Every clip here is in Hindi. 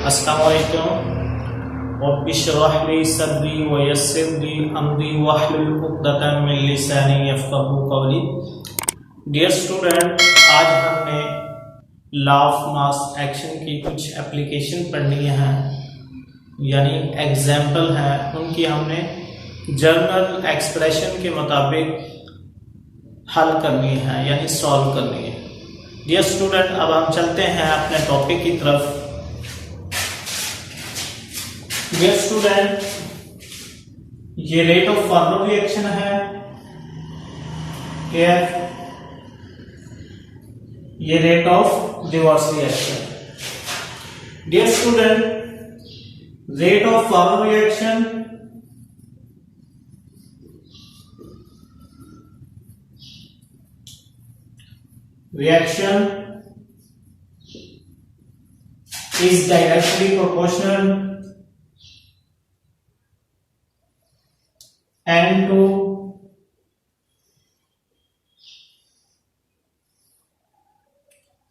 अस्सलामुअलैकुम रब्बि इश्रह ली सदरी व यस्सिर ली अमरी वहलुल उक़दतम मिन लिसानी यफ़क़हू क़ौली। डियर स्टूडेंट, आज हमने लॉ ऑफ मास एक्शन की कुछ एप्लीकेशन पढ़नी है, यानी एग्जाम्पल है उनकी हमने जर्नल एक्सप्रेशन के मुताबिक हल करनी है, यानी सॉल्व करनी है। डियर स्टूडेंट, अब हम चलते हैं अपने टॉपिक की तरफ। डियर स्टूडेंट, ये रेट ऑफ फॉरवर्ड रिएक्शन है, ये rate of reverse reaction. Dear student, rate of forward reaction is directly proportional n to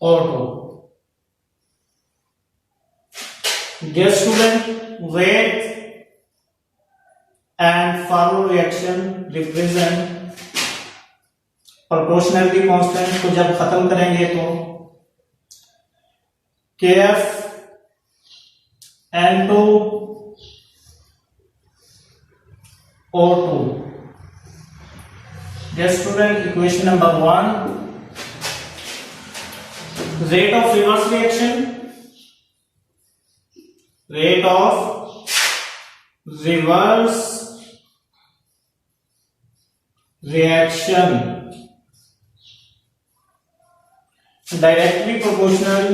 O2. Dear student, rate and forward reaction represent proportionality constant को जब खत्म करेंगे तो Kf N2 O2. Dear student, equation number 1, rate of reverse reaction, rate of reverse reaction directly proportional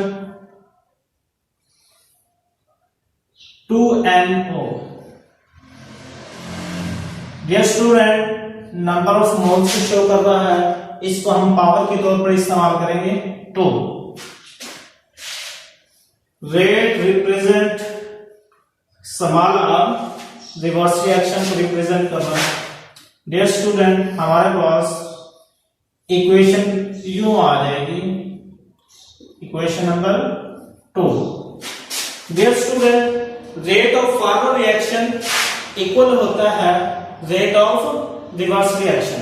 to NO. Dear student, number of moles को शो कर रहा है, इसको हम पावर के तौर पर इस्तेमाल करेंगे 2। Rate represent small r, reverse reaction को रिप्रेजेंट कर रहा है। डियर स्टूडेंट, हमारे पास इक्वेशन यूं आ जाएगी, equation number 2। Dear student, rate of forward reaction equal होता है rate of reverse reaction.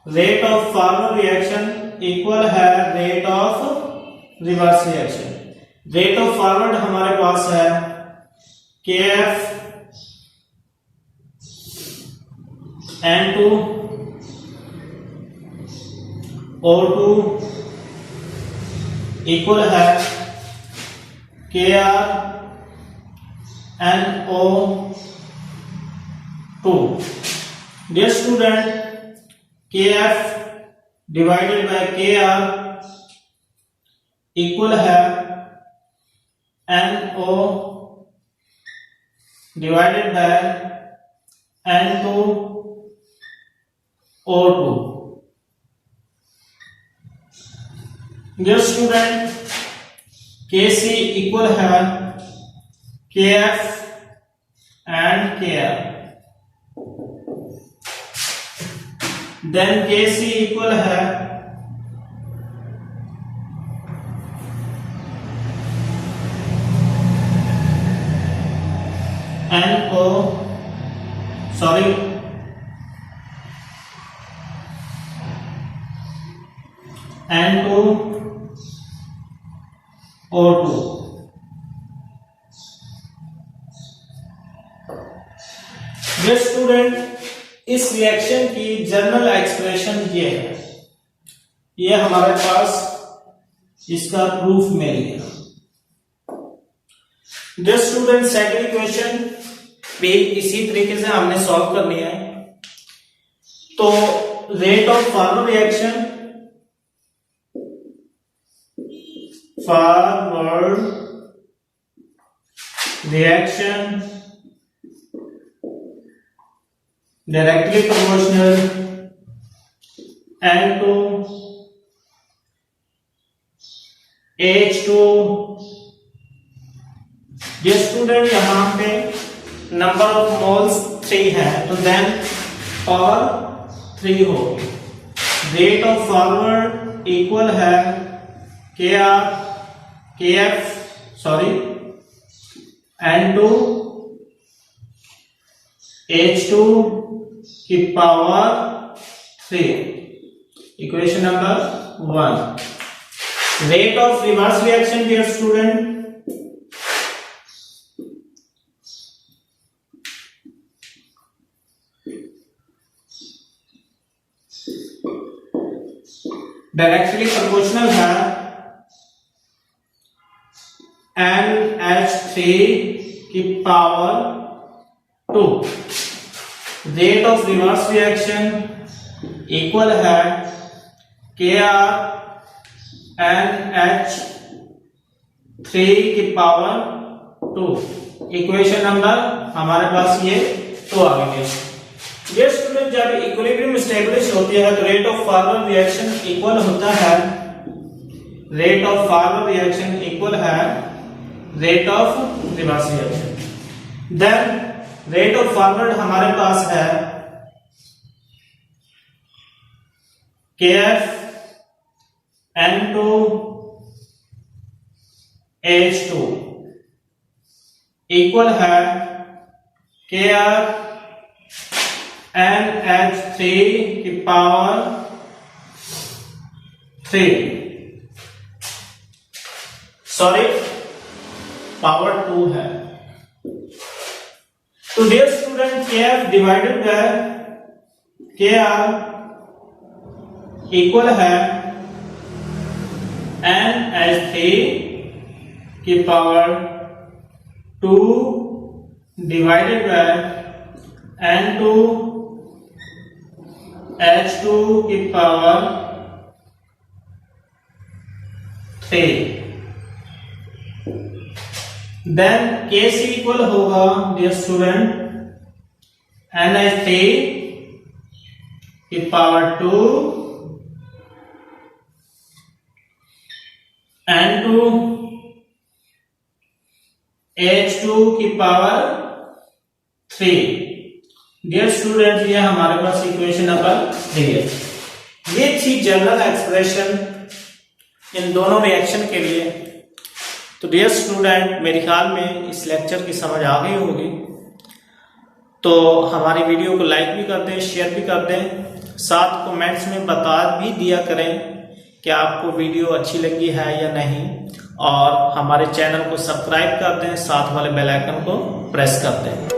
Rate of forward reaction equal है rate of reverse reaction. Rate of forward हमारे पास है Kf N2 O2 इक्वल है Kr NO2। Dear student, Kf divided by Kr equal है NO divided by N2O2। Dear student, Kc equal है Kf and Kr, then Kc equal है N2O2। डियर स्टूडेंट, इस रिएक्शन की जनरल एक्सप्रेशन ये है, ये हमारे पास इसका प्रूफ मिल गया। डियर स्टूडेंट, सेकंड इक्वेशन भी इसी तरीके से हमने सॉल्व करनी है। तो rate of forward reaction directly proportional N to H2। Dear student, यहां पे नंबर ऑफ मोल्स 3 है, तो देन पावर 3 होगी। रेट ऑफ फॉरवर्ड इक्वल है Kf N2 H2 की power 3, equation number 1. Rate of reverse reaction dear student, directly proportional है NH3 की power 2. Rate of reverse reaction equal है Kr NH3 की पावर 2. इक्वेशन नंबर हमारे पास ये तो आ गई है. ये स्टूडेंट जब इक्विलिब्रियम एस्टेब्लिश होती है तो rate of forward reaction equal होता है, rate of forward reaction equal है rate of reverse reaction. Then rate of forward हमारे पास है Kf N2 H2 इक्वल है Kr NH3 की पावर 3, सॉरी पावर 2 है. तो dear student Kf divided by Kr equal है NH3 की power 2 divided by N2 H2 की पावर 3. देन Kc इक्वल होगा डियर स्टूडेंट NH3 की पावर 2 N2 H2 की पावर 3. डियर स्टूडेंट ये हमारे पास इक्वेशन नंबर 3 है. ये थी जनरल एक्सप्रेशन इन दोनों रिएक्शन के लिए. तो डियर स्टूडेंट मेरे ख्याल में इस लेक्चर की समझ आ गई होगी. तो हमारी वीडियो को लाइक भी कर दें, शेयर भी कर दें, साथ कमेंट्स में बता भी दिया करें कि आपको वीडियो अच्छी लगी है या नहीं, और हमारे चैनल को सब्सक्राइब कर दें, साथ वाले बेल आइकन को प्रेस कर दें.